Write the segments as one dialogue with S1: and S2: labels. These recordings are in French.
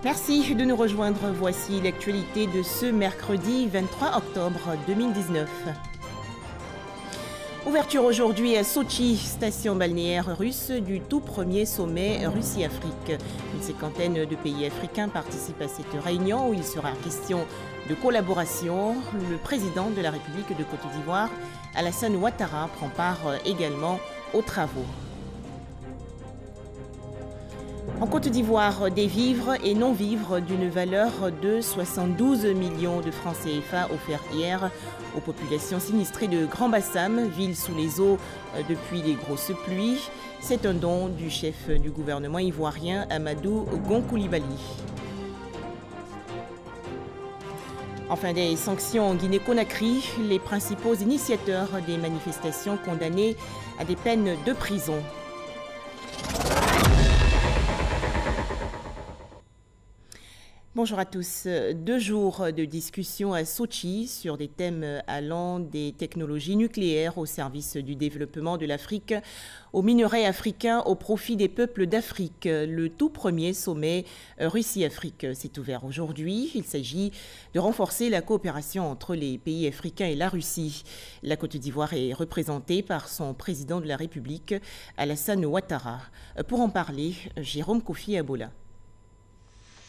S1: Merci de nous rejoindre. Voici l'actualité de ce mercredi 23 octobre 2019. Ouverture aujourd'hui à Sochi, station balnéaire russe du tout premier sommet Russie-Afrique. Une cinquantaine de pays africains participent à cette réunion où il sera question de collaboration. Le président de la République de Côte d'Ivoire, Alassane Ouattara, prend part également aux travaux. En Côte d'Ivoire, des vivres et non-vivres d'une valeur de 72 millions de francs CFA offerts hier aux populations sinistrées de Grand Bassam, ville sous les eaux depuis les grosses pluies. C'est un don du chef du gouvernement ivoirien, Amadou Gon Coulibaly. Enfin, des sanctions en Guinée-Conakry, les principaux initiateurs des manifestations condamnés à des peines de prison. Bonjour à tous. 2 jours de discussion à Sochi sur des thèmes allant des technologies nucléaires au service du développement de l'Afrique, aux minerais africains au profit des peuples d'Afrique. Le tout premier sommet Russie-Afrique s'est ouvert aujourd'hui. Il s'agit de renforcer la coopération entre les pays africains et la Russie. La Côte d'Ivoire est représentée par son président de la République, Alassane Ouattara. Pour en parler, Jérôme Kofi Abola.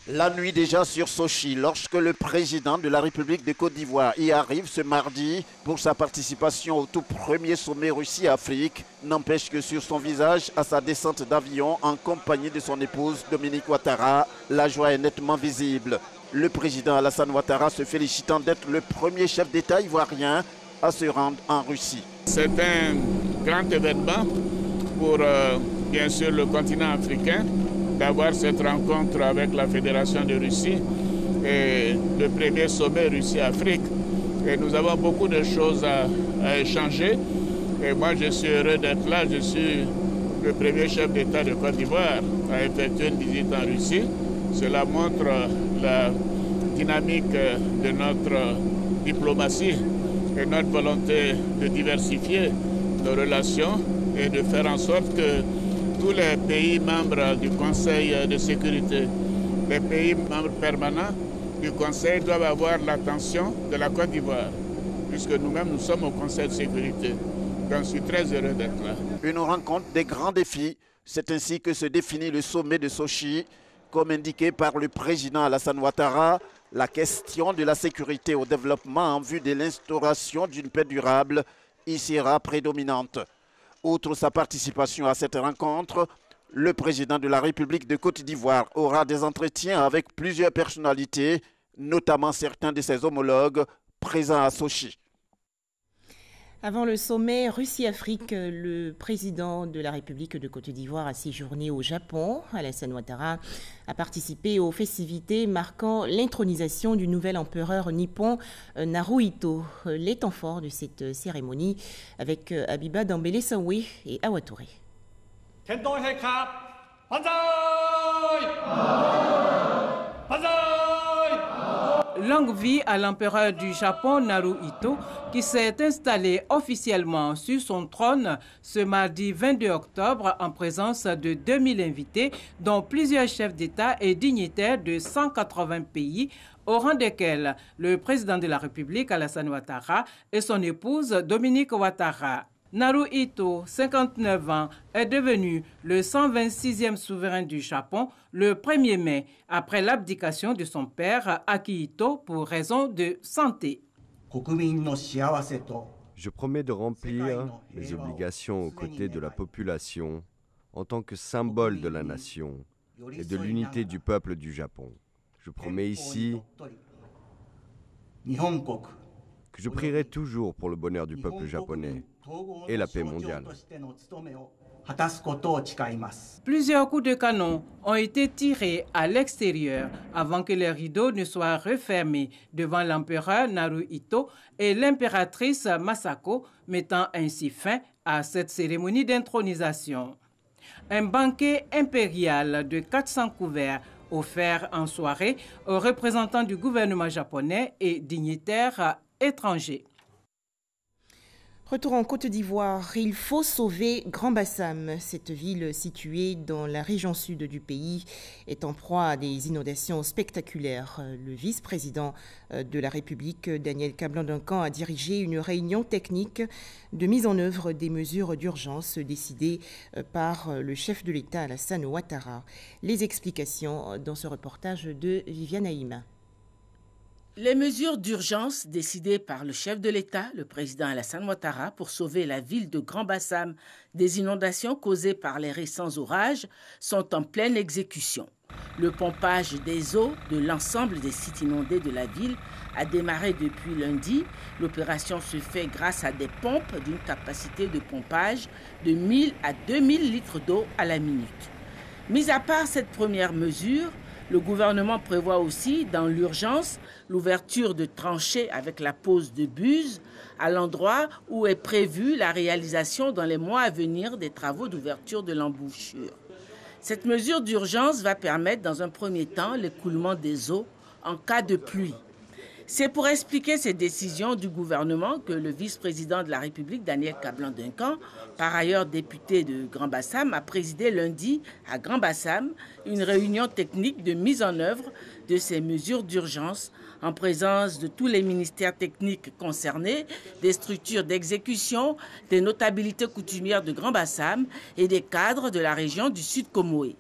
S2: La nuit déjà sur Sochi, lorsque le président de la République de Côte d'Ivoire y arrive ce mardi pour sa participation au tout premier sommet Russie-Afrique, n'empêche que sur son visage, à sa descente d'avion en compagnie de son épouse Dominique Ouattara, la joie est nettement visible. Le président Alassane Ouattara se félicitant d'être le premier chef d'État ivoirien à se rendre en Russie.
S3: C'est un grand événement pour bien sûr le continent africain, d'avoir cette rencontre avec la Fédération de Russie et le premier sommet Russie-Afrique. Et nous avons beaucoup de choses à échanger. Et moi, je suis heureux d'être là. Je suis le premier chef d'État de Côte d'Ivoire à effectuer une visite en Russie. Cela montre la dynamique de notre diplomatie et notre volonté de diversifier nos relations et de faire en sorte que tous les pays membres du Conseil de sécurité, les pays membres permanents du Conseil doivent avoir l'attention de la Côte d'Ivoire, puisque nous-mêmes, nous sommes au Conseil de sécurité. Donc, je suis très heureux d'être là.
S2: Une rencontre des grands défis, c'est ainsi que se définit le sommet de Sochi. Comme indiqué par le président Alassane Ouattara, la question de la sécurité au développement en vue de l'instauration d'une paix durable y sera prédominante. Outre sa participation à cette rencontre, le président de la République de Côte d'Ivoire aura des entretiens avec plusieurs personnalités, notamment certains de ses homologues présents à Sochi.
S1: Avant le sommet Russie-Afrique, le président de la République de Côte d'Ivoire a séjourné au Japon. Alassane Ouattara a participé aux festivités marquant l'intronisation du nouvel empereur nippon Naruhito. Les temps forts de cette cérémonie avec Abiba Dambélé-Saoué et Awa Touré.
S4: Longue vie à l'empereur du Japon Naruhito qui s'est installé officiellement sur son trône ce mardi 22 octobre en présence de 2000 invités dont plusieurs chefs d'État et dignitaires de 180 pays au rang desquels le président de la République Alassane Ouattara et son épouse Dominique Ouattara. Naruhito, 59 ans, est devenu le 126e souverain du Japon le 1er mai, après l'abdication de son père Akihito pour raison de santé.
S5: Je promets de remplir mes obligations aux côtés de la population en tant que symbole de la nation et de l'unité du peuple du Japon. Je promets ici que je prierai toujours pour le bonheur du peuple japonais et la paix mondiale.
S4: Plusieurs coups de canon ont été tirés à l'extérieur avant que les rideaux ne soient refermés devant l'empereur Naruhito et l'impératrice Masako, mettant ainsi fin à cette cérémonie d'intronisation. Un banquet impérial de 400 couverts offert en soirée aux représentants du gouvernement japonais et dignitaires étrangers.
S1: Retour en Côte d'Ivoire, il faut sauver Grand-Bassam. Cette ville située dans la région sud du pays est en proie à des inondations spectaculaires. Le vice-président de la République, Daniel Kablan-Duncan, a dirigé une réunion technique de mise en œuvre des mesures d'urgence décidées par le chef de l'État, Alassane Ouattara. Les explications dans ce reportage de Viviane Haïma.
S6: Les mesures d'urgence décidées par le chef de l'État, le président Alassane Ouattara, pour sauver la ville de Grand-Bassam des inondations causées par les récents orages sont en pleine exécution. Le pompage des eaux de l'ensemble des sites inondés de la ville a démarré depuis lundi. L'opération se fait grâce à des pompes d'une capacité de pompage de 1000 à 2000 litres d'eau à la minute. Mis à part cette première mesure, le gouvernement prévoit aussi, dans l'urgence, l'ouverture de tranchées avec la pose de buses à l'endroit où est prévue la réalisation dans les mois à venir des travaux d'ouverture de l'embouchure. Cette mesure d'urgence va permettre dans un premier temps l'écoulement des eaux en cas de pluie. C'est pour expliquer ces décisions du gouvernement que le vice-président de la République, Daniel Kablan-Duncan, par ailleurs député de Grand-Bassam, a présidé lundi à Grand-Bassam une réunion technique de mise en œuvre de ces mesures d'urgence en présence de tous les ministères techniques concernés, des structures d'exécution, des notabilités coutumières de Grand-Bassam et des cadres de la région du Sud Comoé.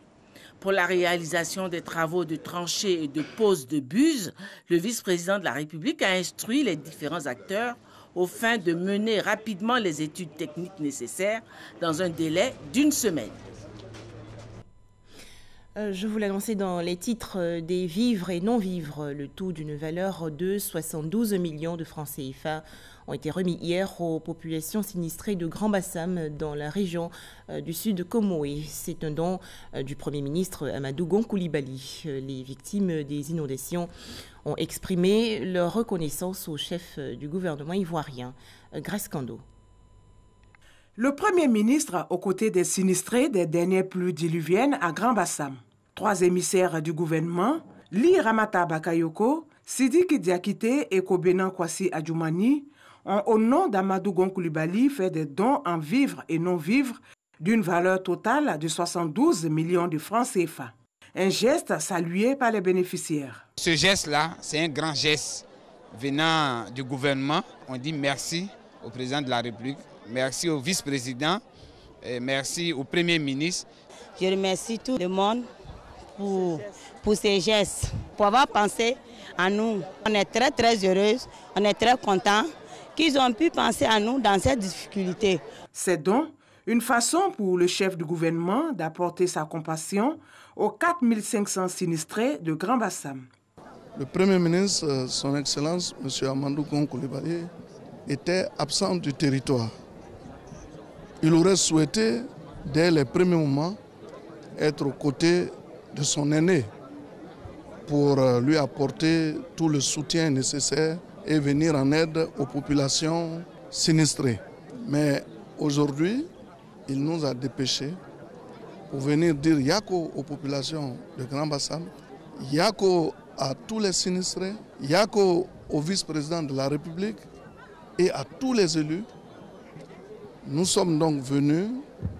S6: Pour la réalisation des travaux de tranchées et de pose de buses, le vice-président de la République a instruit les différents acteurs aux fins de mener rapidement les études techniques nécessaires dans un délai d'1 semaine.
S1: Je vous l'annonçais dans les titres, des vivres et non-vivres, le tout d'une valeur de 72 millions de francs CFA ont été remis hier aux populations sinistrées de Grand-Bassam dans la région du sud Comoé. C'est un don du Premier ministre Amadou Gon Coulibaly. Les victimes des inondations ont exprimé leur reconnaissance au chef du gouvernement ivoirien, Grace Kando.
S4: Le Premier ministre, aux côtés des sinistrés des dernières pluies diluviennes à Grand-Bassam. 3 émissaires du gouvernement, Li Ramata Bakayoko, Sidiki Diakité et Kobenan Kwasi Adjoumani, ont, au nom d'Amadou Gon Coulibaly, fait des dons en vivres et non-vivres d'une valeur totale de 72 millions de francs CFA. Un geste salué par les bénéficiaires.
S7: Ce geste-là, c'est un grand geste venant du gouvernement. On dit merci au président de la République, merci au vice-président, merci au Premier ministre.
S8: Je remercie tout le monde pour ces gestes, pour avoir pensé à nous. On est très très heureuse, on est très contents qu'ils ont pu penser à nous dans cette difficulté.
S4: C'est donc une façon pour le chef du gouvernement d'apporter sa compassion aux 4500 sinistrés de Grand-Bassam.
S9: Le Premier ministre, son Excellence, M. Amadou Gon Coulibaly, était absent du territoire. Il aurait souhaité, dès les premiers moments, être aux côtés de son aîné pour lui apporter tout le soutien nécessaire et venir en aide aux populations sinistrées. Mais aujourd'hui, il nous a dépêchés pour venir dire yako aux populations de Grand-Bassam, yako à tous les sinistrés, yako au vice-président de la République et à tous les élus. Nous sommes donc venus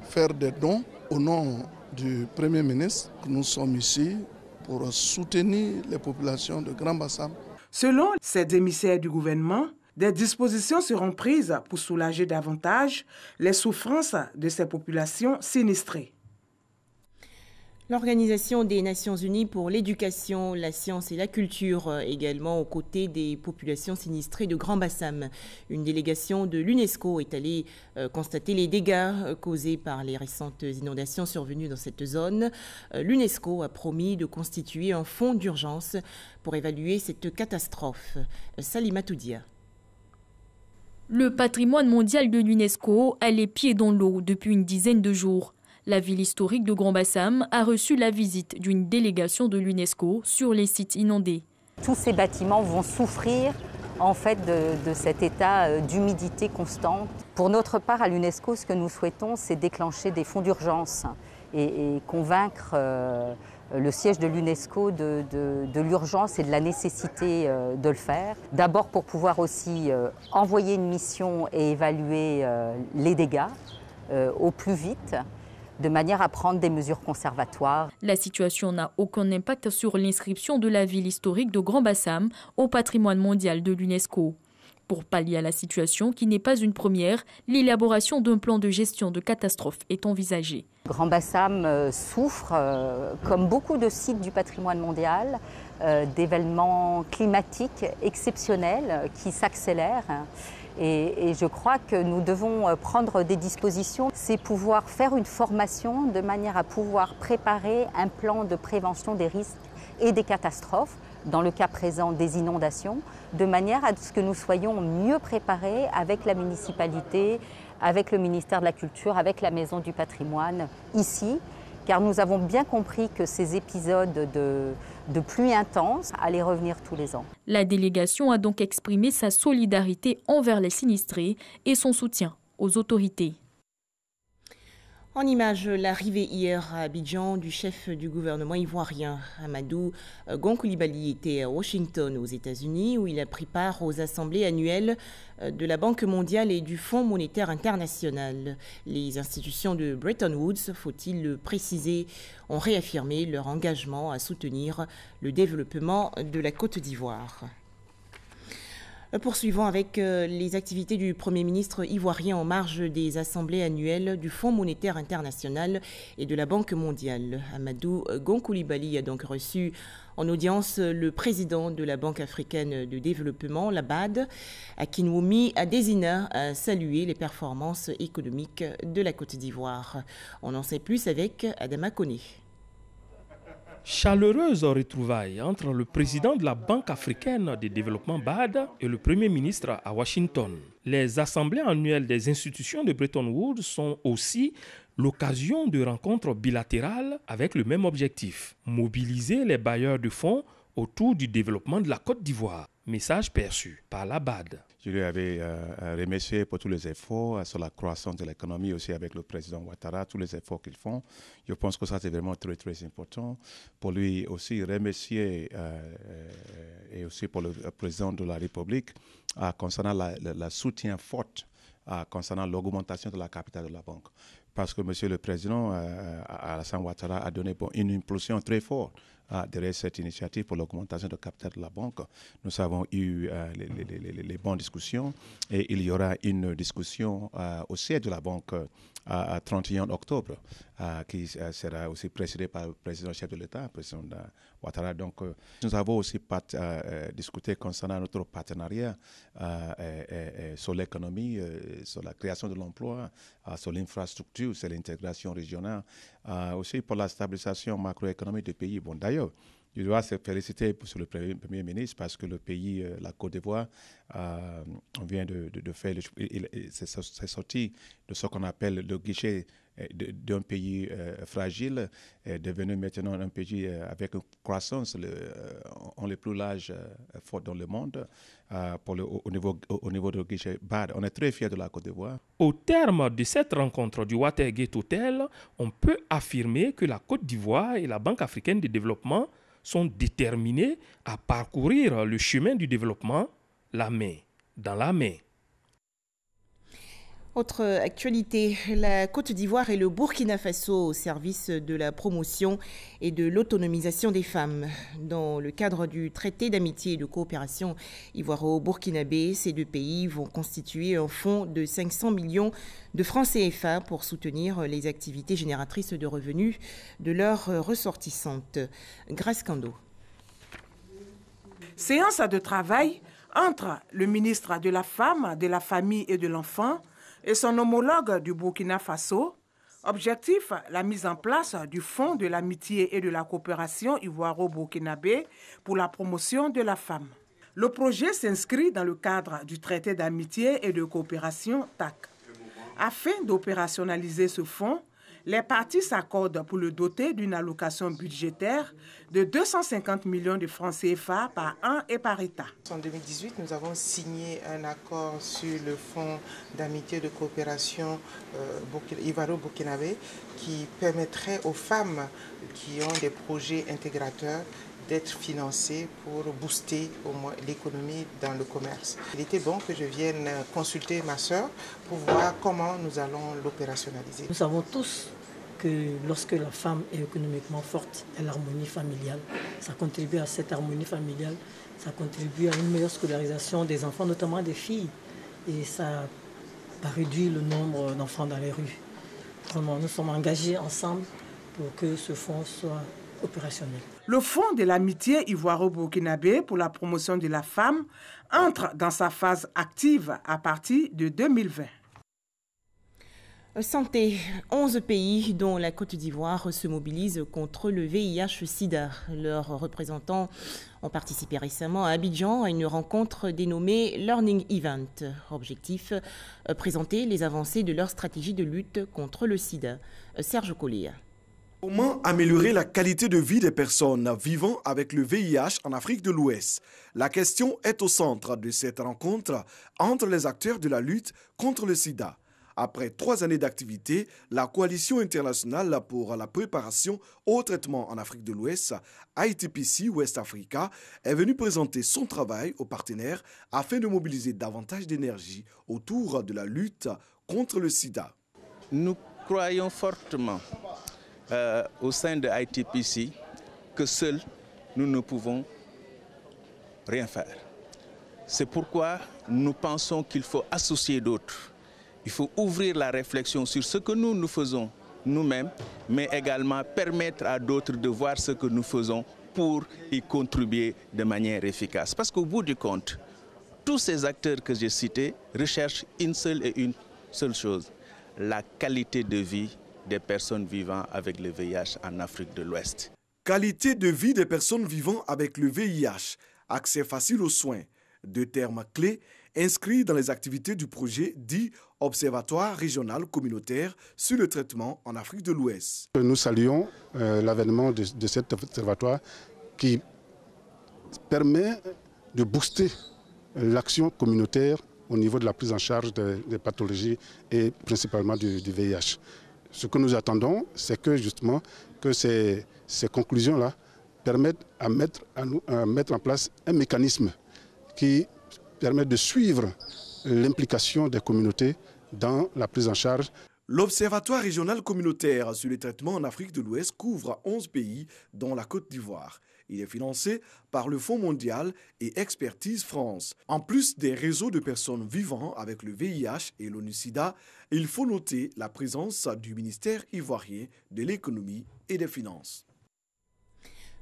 S9: faire des dons au nom du Premier ministre. Nous sommes ici pour soutenir les populations de Grand-Bassam.
S4: Selon ces émissaires du gouvernement, des dispositions seront prises pour soulager davantage les souffrances de ces populations sinistrées.
S1: L'Organisation des Nations Unies pour l'éducation, la science et la culture, également aux côtés des populations sinistrées de Grand-Bassam. Une délégation de l'UNESCO est allée constater les dégâts causés par les récentes inondations survenues dans cette zone. L'UNESCO a promis de constituer un fonds d'urgence pour évaluer cette catastrophe. Salima Toudia.
S10: Le patrimoine mondial de l'UNESCO a les pieds dans l'eau depuis une dizaine de jours. La ville historique de Grand-Bassam a reçu la visite d'une délégation de l'UNESCO sur les sites inondés.
S11: Tous ces bâtiments vont souffrir en fait de cet état d'humidité constante. Pour notre part, à l'UNESCO, ce que nous souhaitons, c'est déclencher des fonds d'urgence et convaincre le siège de l'UNESCO de l'urgence et de la nécessité de le faire. D'abord pour pouvoir aussi envoyer une mission et évaluer les dégâts au plus vite, de manière à prendre des mesures conservatoires.
S10: La situation n'a aucun impact sur l'inscription de la ville historique de Grand Bassam au patrimoine mondial de l'UNESCO. Pour pallier à la situation, qui n'est pas une première, l'élaboration d'un plan de gestion de catastrophe est envisagée.
S11: Grand Bassam souffre, comme beaucoup de sites du patrimoine mondial, d'événements climatiques exceptionnels qui s'accélèrent. Et je crois que nous devons prendre des dispositions. C'est pouvoir faire une formation de manière à pouvoir préparer un plan de prévention des risques et des catastrophes, dans le cas présent des inondations, de manière à ce que nous soyons mieux préparés avec la municipalité, avec le ministère de la Culture, avec la Maison du Patrimoine, ici, car nous avons bien compris que ces épisodes de pluie intense allaient revenir tous les ans.
S10: La délégation a donc exprimé sa solidarité envers les sinistrés et son soutien aux autorités.
S1: En image, l'arrivée hier à Abidjan du chef du gouvernement ivoirien, Amadou Gon Coulibaly, était à Washington, aux États-Unis, où il a pris part aux assemblées annuelles de la Banque mondiale et du Fonds monétaire international. Les institutions de Bretton Woods, faut-il le préciser, ont réaffirmé leur engagement à soutenir le développement de la Côte d'Ivoire. Poursuivons avec les activités du Premier ministre ivoirien en marge des assemblées annuelles du Fonds monétaire international et de la Banque mondiale. Amadou Gon Coulibaly a donc reçu en audience le président de la Banque africaine de développement, la BAD, Akinwumi Adesina, a salué les performances économiques de la Côte d'Ivoire. On en sait plus avec Adama Koné.
S12: Chaleureuse retrouvaille entre le président de la Banque africaine de développement BAD et le Premier ministre à Washington. Les assemblées annuelles des institutions de Bretton Woods sont aussi l'occasion de rencontres bilatérales avec le même objectif, mobiliser les bailleurs de fonds autour du développement de la Côte d'Ivoire. Message perçu par la BAD.
S13: Je lui avais remercié pour tous les efforts sur la croissance de l'économie, aussi avec le président Ouattara, tous les efforts qu'ils font. Je pense que ça, c'est vraiment très, très important. Pour lui aussi remercier et aussi pour le président de la République concernant le soutien fort concernant l'augmentation de la capitale de la banque. Parce que M. le Président Alassane Ouattara a donné une impulsion très forte derrière cette initiative pour l'augmentation de capital de la banque. Nous avons eu les bonnes discussions et il y aura une discussion au siège de la banque à 31 octobre qui sera aussi présidée par le président-chef de l'État, le président Ouattara. Donc, nous avons aussi discuté concernant notre partenariat sur l'économie, sur la création de l'emploi, sur l'infrastructure, sur l'intégration régionale, aussi pour la stabilisation macroéconomique du pays. Bon, d'ailleurs, je dois se féliciter sur le Premier ministre parce que le pays, la Côte d'Ivoire, on vient de faire, c'est sorti de ce qu'on appelle le guichet d'un pays fragile, est devenu maintenant un pays avec une croissance le plus large fort dans le monde au niveau du guichet BAD. On est très fiers de la Côte d'Ivoire.
S12: Au terme de cette rencontre du Watergate Hotel, on peut affirmer que la Côte d'Ivoire et la Banque africaine de développement sont déterminés à parcourir le chemin du développement, la main dans la main.
S1: Autre actualité, la Côte d'Ivoire et le Burkina Faso au service de la promotion et de l'autonomisation des femmes. Dans le cadre du traité d'amitié et de coopération ivoiro-burkinabé, ces deux pays vont constituer un fonds de 500 millions de francs CFA pour soutenir les activités génératrices de revenus de leurs ressortissantes. Grace Kando.
S14: Séance de travail entre le ministre de la Femme, de la Famille et de l'Enfant et son homologue du Burkina Faso. Objectif, la mise en place du Fonds de l'amitié et de la coopération ivoiro-burkinabé pour la promotion de la femme. Le projet s'inscrit dans le cadre du traité d'amitié et de coopération TAC. Afin d'opérationnaliser ce fonds, Les parties s'accordent pour le doter d'une allocation budgétaire de 250 millions de francs CFA par an et par État.
S15: En 2018, nous avons signé un accord sur le fonds d'amitié de coopération ivaro-burkinabé qui permettrait aux femmes qui ont des projets intégrateurs d'être financées pour booster au moins l'économie dans le commerce. Il était bon que je vienne consulter ma sœur pour voir comment nous allons l'opérationnaliser.
S16: Nous savons tous que lorsque la femme est économiquement forte, il y a l'harmonie familiale. Ça contribue à cette harmonie familiale, ça contribue à une meilleure scolarisation des enfants, notamment des filles. Et ça réduit le nombre d'enfants dans les rues. Vraiment, nous sommes engagés ensemble pour que ce fonds soit opérationnel.
S14: Le Fonds de l'amitié ivoiro-burkinabé pour la promotion de la femme entre dans sa phase active à partir de 2020.
S1: Santé. 11 pays, dont la Côte d'Ivoire, se mobilisent contre le VIH-Sida. Leurs représentants ont participé récemment à Abidjan à une rencontre dénommée Learning Event. Objectif, présenter les avancées de leur stratégie de lutte contre le sida. Serge Collier.
S17: Comment améliorer la qualité de vie des personnes vivant avec le VIH en Afrique de l'Ouest? La question est au centre de cette rencontre entre les acteurs de la lutte contre le sida. Après 3 années d'activité, la Coalition internationale pour la préparation au traitement en Afrique de l'Ouest, ITPC West Africa, est venue présenter son travail aux partenaires afin de mobiliser davantage d'énergie autour de la lutte contre le sida.
S18: Nous croyons fortement au sein de ITPC que seuls nous ne pouvons rien faire. C'est pourquoi nous pensons qu'il faut associer d'autres. Il faut ouvrir la réflexion sur ce que nous faisons nous-mêmes, mais également permettre à d'autres de voir ce que nous faisons pour y contribuer de manière efficace. Parce qu'au bout du compte, tous ces acteurs que j'ai cités recherchent une seule chose, la qualité de vie des personnes vivant avec le VIH en Afrique de l'Ouest.
S17: Qualité de vie des personnes vivant avec le VIH, accès facile aux soins, 2 termes clés inscrits dans les activités du projet dit Observatoire régional communautaire sur le traitement en Afrique de l'Ouest.
S19: Nous saluons l'avènement de cet observatoire qui permet de booster l'action communautaire au niveau de la prise en charge des pathologies et principalement du VIH. Ce que nous attendons, c'est que justement que ces conclusions-là permettent à mettre en place un mécanisme qui permet de suivre l'implication des communautés dans la prise en charge.
S17: L'Observatoire régional communautaire sur les traitements en Afrique de l'Ouest couvre 11 pays, dont la Côte d'Ivoire. Il est financé par le Fonds mondial et Expertise France. En plus des réseaux de personnes vivant avec le VIH et l'ONU-SIDA, il faut noter la présence du ministère ivoirien de l'économie et des finances.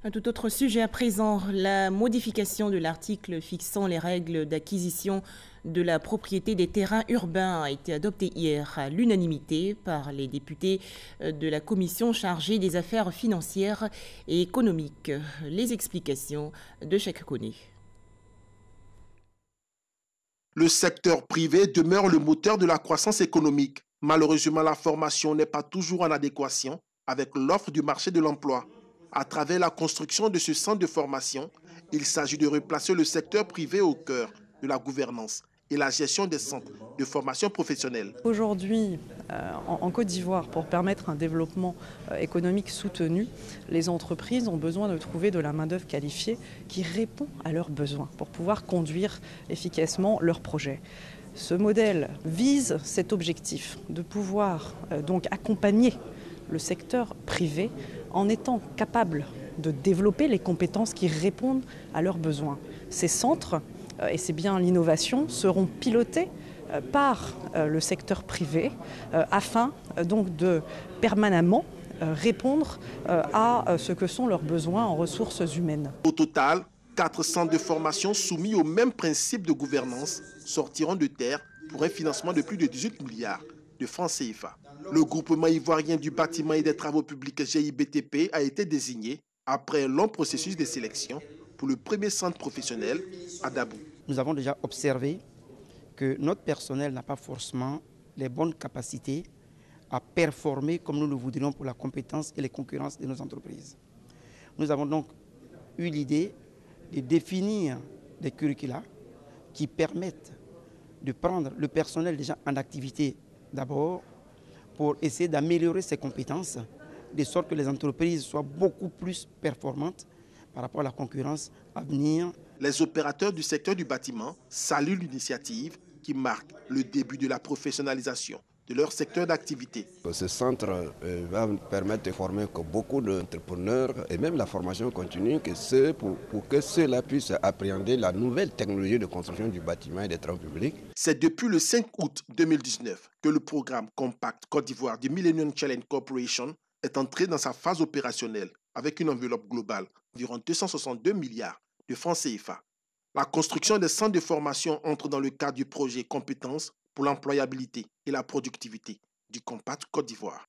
S1: Un tout autre sujet à présent, la modification de l'article fixant les règles d'acquisition de la propriété des terrains urbains a été adoptée hier à l'unanimité par les députés de la commission chargée des affaires financières et économiques. Les explications de Cheikh Koné.
S20: Le secteur privé demeure le moteur de la croissance économique. Malheureusement, la formation n'est pas toujours en adéquation avec l'offre du marché de l'emploi. À travers la construction de ce centre de formation, il s'agit de replacer le secteur privé au cœur de la gouvernance et la gestion des centres de formation professionnelle.
S21: Aujourd'hui, en Côte d'Ivoire, pour permettre un développement économique soutenu, les entreprises ont besoin de trouver de la main-d'œuvre qualifiée qui répond à leurs besoins pour pouvoir conduire efficacement leurs projets. Ce modèle vise cet objectif de pouvoir donc accompagner le secteur privé en étant capable de développer les compétences qui répondent à leurs besoins. Ces centres, et c'est bien l'innovation, seront pilotés par le secteur privé afin donc de permanemment répondre à ce que sont leurs besoins en ressources humaines.
S20: Au total, 4 centres de formation soumis au même principe de gouvernance sortiront de terre pour un financement de plus de 18 milliards de francs CFA. Le groupement ivoirien du bâtiment et des travaux publics GIBTP a été désigné après un long processus de sélection pour le premier centre professionnel à Dabou.
S22: Nous avons déjà observé que notre personnel n'a pas forcément les bonnes capacités
S3: à performer comme nous le voudrions pour la compétence et les concurrences de nos entreprises. Nous avons donc eu l'idée de définir des curricula qui permettent de prendre le personnel déjà en activité d'abord pour essayer d'améliorer ses compétences, de sorte que les entreprises soient beaucoup plus performantes par rapport à la concurrence à venir.
S20: Les opérateurs du secteur du bâtiment saluent l'initiative qui marque le début de la professionnalisation de leur secteur d'activité.
S22: Ce centre va permettre de former beaucoup d'entrepreneurs et même la formation continue pour que ceux-là puissent appréhender la nouvelle technologie de construction du bâtiment et des travaux publics.
S20: C'est depuis le 5 août 2019 que le programme Compact Côte d'Ivoire du Millennium Challenge Corporation est entré dans sa phase opérationnelle avec une enveloppe globale d'environ 262 milliards de francs CFA. La construction des centres de formation entre dans le cadre du projet Compétences pour l'employabilité et la productivité du Compact Côte d'Ivoire.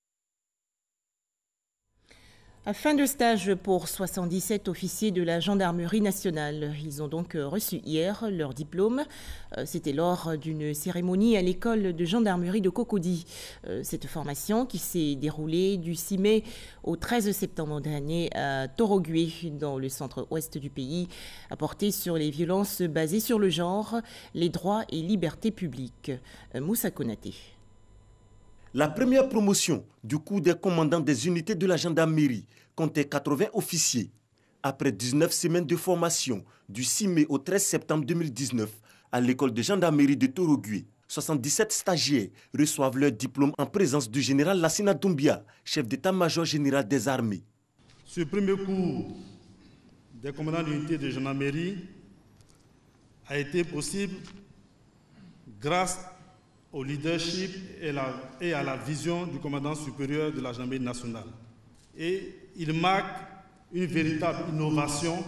S1: Fin de stage pour 77 officiers de la gendarmerie nationale. Ils ont donc reçu hier leur diplôme. C'était lors d'une cérémonie à l'école de gendarmerie de Cocody. Cette formation qui s'est déroulée du 6 mai au 13 septembre dernier à Torogué, dans le centre-ouest du pays, a porté sur les violences basées sur le genre, les droits et libertés publiques. Moussa Konaté.
S23: La première promotion du cours des commandants des unités de la gendarmerie comptait 80 officiers. Après 19 semaines de formation du 6 mai au 13 septembre 2019 à l'école de gendarmerie de Torogué, 77 stagiaires reçoivent leur diplôme en présence du général Lassina Doumbia, chef d'état-major général des armées.
S24: Ce premier cours des commandants d'unité de gendarmerie a été possible grâce au leadership et à la vision du commandant supérieur de la gendarmerie nationale. Et il marque une véritable innovation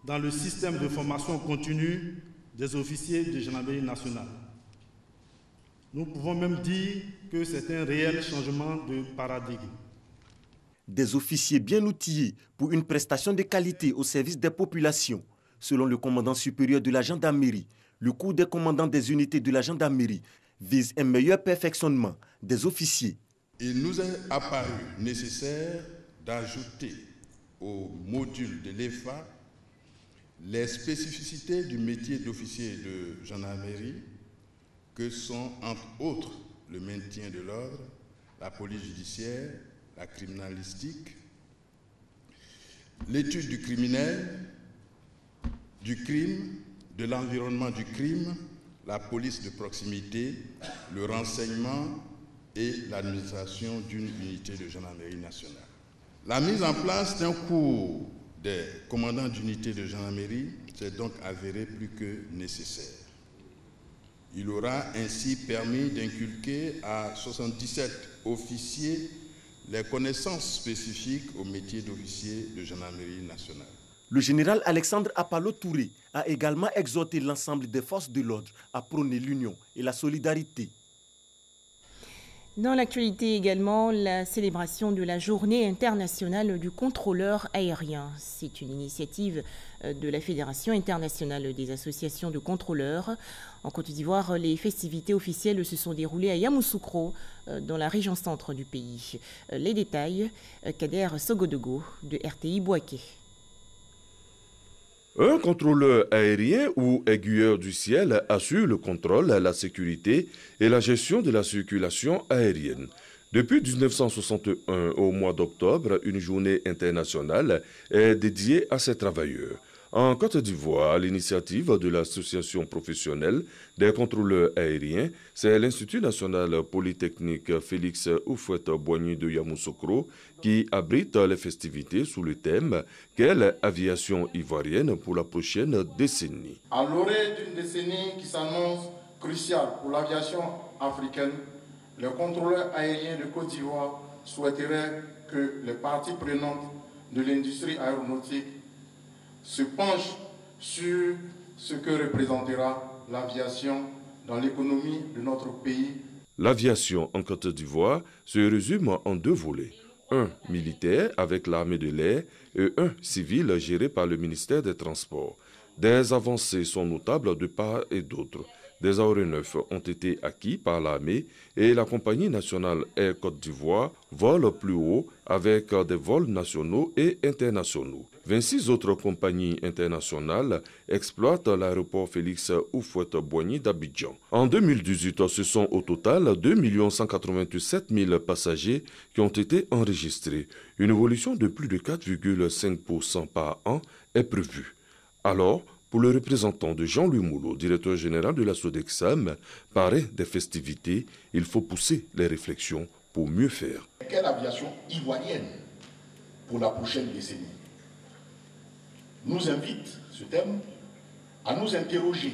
S24: dans le système de formation continue des officiers de gendarmerie nationale. Nous pouvons même dire que c'est un réel changement de paradigme.
S23: Des officiers bien outillés pour une prestation de qualité au service des populations. Selon le commandant supérieur de la gendarmerie, le cours des commandants des unités de la gendarmerie vise un meilleur perfectionnement des officiers.
S25: Il nous est apparu nécessaire d'ajouter au module de l'EFA les spécificités du métier d'officier de gendarmerie que sont entre autres le maintien de l'ordre, la police judiciaire, la criminalistique, l'étude du criminel, du crime, de l'environnement du crime, la police de proximité, le renseignement et l'administration d'une unité de gendarmerie nationale. La mise en place d'un cours des commandants d'unité de gendarmerie s'est donc avérée plus que nécessaire. Il aura ainsi permis d'inculquer à 77 officiers les connaissances spécifiques au métier d'officier de gendarmerie nationale.
S23: Le général Alexandre Apalo Touré a également exhorté l'ensemble des forces de l'ordre à prôner l'union et la solidarité.
S1: Dans l'actualité également, la célébration de la journée internationale du contrôleur aérien. C'est une initiative de la Fédération internationale des associations de contrôleurs. En Côte d'Ivoire, les festivités officielles se sont déroulées à Yamoussoukro, dans la région centre du pays. Les détails, Kader Sogodogo de RTI Bouaké.
S26: Un contrôleur aérien ou aiguilleur du ciel assure le contrôle, la sécurité et la gestion de la circulation aérienne. Depuis 1961, au mois d'octobre, une journée internationale est dédiée à ces travailleurs. En Côte d'Ivoire, à l'initiative de l'association professionnelle des contrôleurs aériens, c'est l'Institut national polytechnique Félix Houphouët-Boigny de Yamoussoukro qui abrite les festivités sous le thème « Quelle aviation ivoirienne pour la prochaine décennie ?»
S27: À l'orée d'une décennie qui s'annonce cruciale pour l'aviation africaine, les contrôleurs aériens de Côte d'Ivoire souhaiteraient que les parties prenantes de l'industrie aéronautique se penche sur ce que représentera l'aviation dans l'économie de notre pays.
S26: L'aviation en Côte d'Ivoire se résume en deux volets. Un militaire avec l'armée de l'air et un civil géré par le ministère des Transports. Des avancées sont notables de part et d'autre. Des aéronefs ont été acquis par l'armée et la compagnie nationale Air Côte d'Ivoire vole plus haut avec des vols nationaux et internationaux. 26 autres compagnies internationales exploitent l'aéroport Félix Houphouët-Boigny d'Abidjan. En 2018, ce sont au total 2 187 000 passagers qui ont été enregistrés. Une évolution de plus de 4,5% par an est prévue. Alors, pour le représentant de Jean-Louis Moulot, directeur général de la Sodexam, parrain des festivités, il faut pousser les réflexions pour mieux faire.
S2: Quelle aviation ivoirienne pour la prochaine décennie nous invite, ce thème, à nous interroger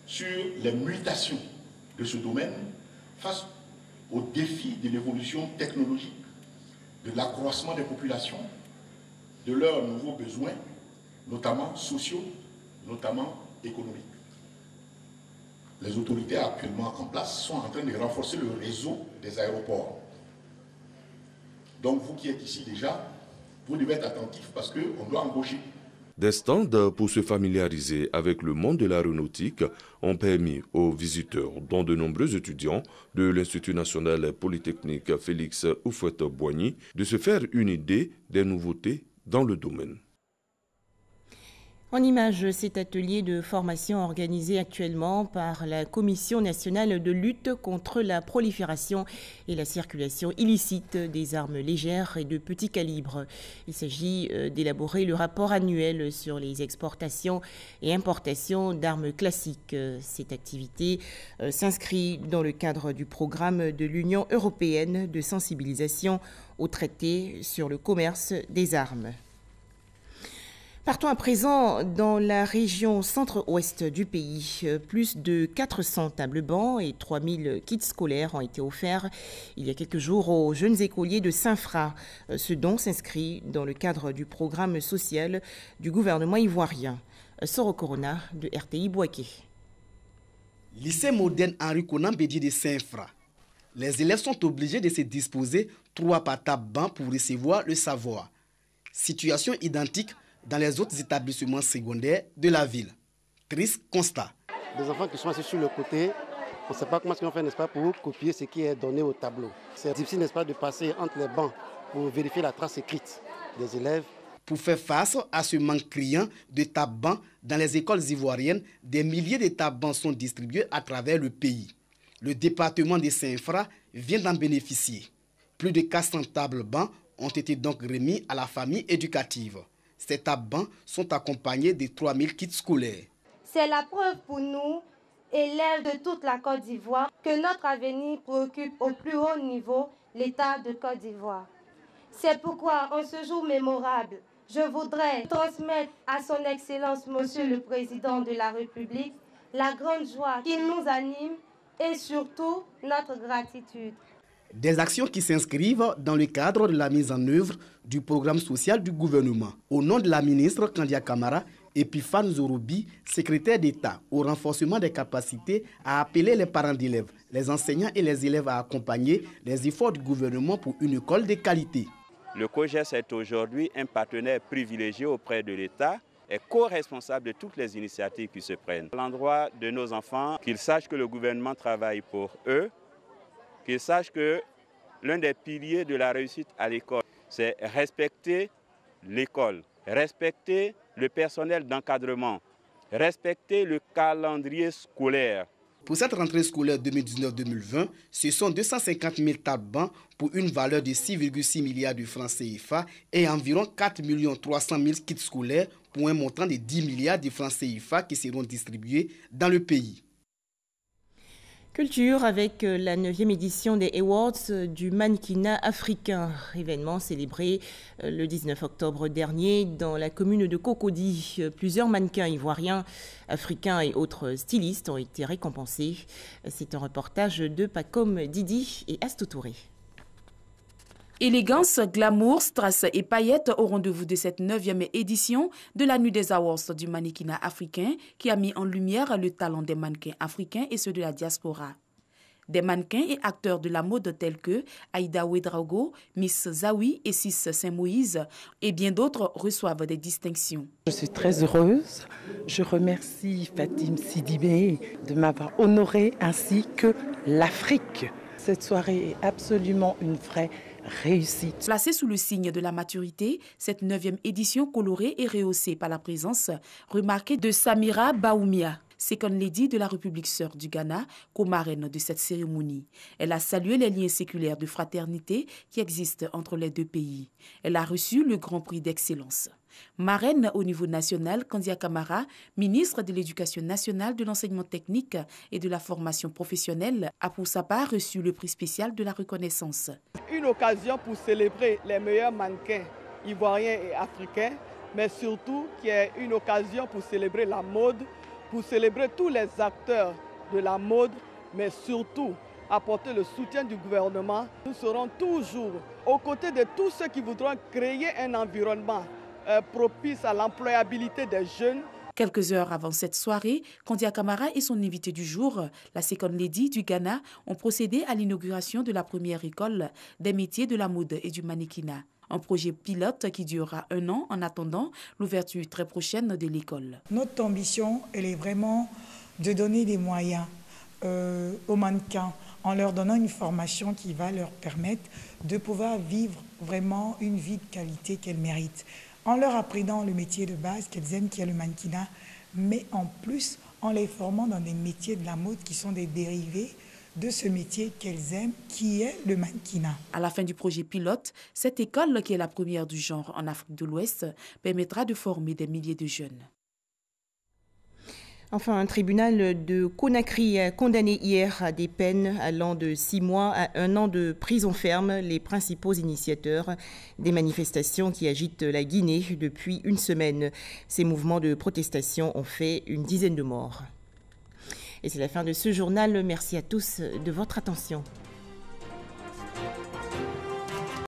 S2: sur les mutations de ce domaine face aux défis de l'évolution technologique, de l'accroissement des populations, de leurs nouveaux besoins, notamment sociaux, notamment économiques. Les autorités actuellement en place sont en train de renforcer le réseau des aéroports. Donc vous qui êtes ici déjà, vous devez être attentifs parce qu'on doit embaucher.
S26: Des stands pour se familiariser avec le monde de l'aéronautique ont permis aux visiteurs, dont de nombreux étudiants de l'Institut national polytechnique Félix Houphouët-Boigny, de se faire une idée des nouveautés dans le domaine.
S1: En image, cet atelier de formation organisé actuellement par la Commission nationale de lutte contre la prolifération et la circulation illicite des armes légères et de petit calibre. Il s'agit d'élaborer le rapport annuel sur les exportations et importations d'armes classiques. Cette activité s'inscrit dans le cadre du programme de l'Union européenne de sensibilisation au traité sur le commerce des armes. Partons à présent dans la région centre-ouest du pays. Plus de 400 tables-bancs et 3000 kits scolaires ont été offerts il y a quelques jours aux jeunes écoliers de Saint-Fra. Ce don s'inscrit dans le cadre du programme social du gouvernement ivoirien. Soro Corona de RTI Bouaké.
S4: Lycée moderne Henri Konan Bédié de Saint-Fra. Les élèves sont obligés de se disposer 3 par table-banc pour recevoir le savoir. Situation identique dans les autres établissements secondaires de la ville. Triste constat.
S5: Des enfants qui sont assis sur le côté, on ne sait pas comment ils vont faire, n'est-ce pas, pour copier ce qui est donné au tableau. C'est difficile, n'est-ce pas, de passer entre les bancs pour vérifier la trace écrite des élèves.
S4: Pour faire face à ce manque criant de tables-bancs dans les écoles ivoiriennes, des milliers de tables-bancs sont distribués à travers le pays. Le département de Saint-Fra vient d'en bénéficier. Plus de 400 tables-bancs ont été donc remis à la famille éducative. Ces tables-bancs sont accompagnés de 3000 kits scolaires.
S6: C'est la preuve pour nous, élèves de toute la Côte d'Ivoire, que notre avenir préoccupe au plus haut niveau l'État de Côte d'Ivoire. C'est pourquoi, en ce jour mémorable, je voudrais transmettre à son Excellence, Monsieur le Président de la République, la grande joie qui nous anime et surtout notre gratitude.
S4: Des actions qui s'inscrivent dans le cadre de la mise en œuvre du programme social du gouvernement. Au nom de la ministre Kandia Kamara, Epiphane Zorobi, secrétaire d'État au renforcement des capacités, a appelé les parents d'élèves, les enseignants et les élèves à accompagner les efforts du gouvernement pour une école de qualité.
S7: Le COJES est aujourd'hui un partenaire privilégié auprès de l'État et co-responsable de toutes les initiatives qui se prennent. À l'endroit de nos enfants, qu'ils sachent que le gouvernement travaille pour eux, qu'ils sachent que l'un des piliers de la réussite à l'école, c'est respecter l'école, respecter le personnel d'encadrement, respecter le calendrier scolaire.
S4: Pour cette rentrée scolaire 2019-2020, ce sont 250 000 tables-bancs pour une valeur de 6,6 milliards de francs CFA et environ 4 300 000 kits scolaires pour un montant de 10 milliards de francs CFA qui seront distribués dans le pays.
S1: Culture avec la 9e édition des Awards du mannequinat africain, événement célébré le 19 octobre dernier dans la commune de Cocody. Plusieurs mannequins ivoiriens, africains et autres stylistes ont été récompensés. C'est un reportage de Pacom Didi et Astou Touré.
S8: Élégance, glamour, strass et paillettes au rendez-vous de cette 9e édition de la Nuit des Awards du mannequinat africain qui a mis en lumière le talent des mannequins africains et ceux de la diaspora. Des mannequins et acteurs de la mode tels que Aïda Ouedraogo, Miss Zawi et Sis Saint-Moïse et bien d'autres reçoivent des distinctions.
S9: Je suis très heureuse. Je remercie Fatim Sidibé de m'avoir honorée ainsi que l'Afrique. Cette soirée est absolument une vraie réussite.
S8: Placée sous le signe de la maturité, cette 9e édition colorée et rehaussée par la présence remarquée de Samira Baoumia, Second Lady de la République sœur du Ghana, co-marraine de cette cérémonie. Elle a salué les liens séculaires de fraternité qui existent entre les deux pays. Elle a reçu le Grand Prix d'excellence. Marraine au niveau national, Kandia Camara, ministre de l'Éducation nationale, de l'enseignement technique et de la formation professionnelle, a pour sa part reçu le prix spécial de la reconnaissance.
S10: Une occasion pour célébrer les meilleurs mannequins ivoiriens et africains, mais surtout qui est une occasion pour célébrer la mode, pour célébrer tous les acteurs de la mode, mais surtout apporter le soutien du gouvernement. Nous serons toujours aux côtés de tous ceux qui voudront créer un environnement propice à l'employabilité des jeunes.
S8: Quelques heures avant cette soirée, Kandia Camara et son invité du jour, la Second Lady du Ghana, ont procédé à l'inauguration de la première école des métiers de la mode et du mannequinat. Un projet pilote qui durera 1 an en attendant l'ouverture très prochaine de l'école.
S11: Notre ambition, elle est vraiment de donner des moyens aux mannequins en leur donnant une formation qui va leur permettre de pouvoir vivre vraiment une vie de qualité qu'elles méritent. En leur apprenant le métier de base qu'elles aiment, qui est le mannequinat, mais en plus en les formant dans des métiers de la mode qui sont des dérivés de ce métier qu'elles aiment, qui est le mannequinat.
S8: À la fin du projet pilote, cette école, qui est la première du genre en Afrique de l'Ouest, permettra de former des milliers de jeunes.
S1: Enfin, un tribunal de Conakry a condamné hier à des peines allant de 6 mois à 1 an de prison ferme les principaux initiateurs des manifestations qui agitent la Guinée depuis une semaine. Ces mouvements de protestation ont fait une dizaine de morts. Et c'est la fin de ce journal. Merci à tous de votre attention.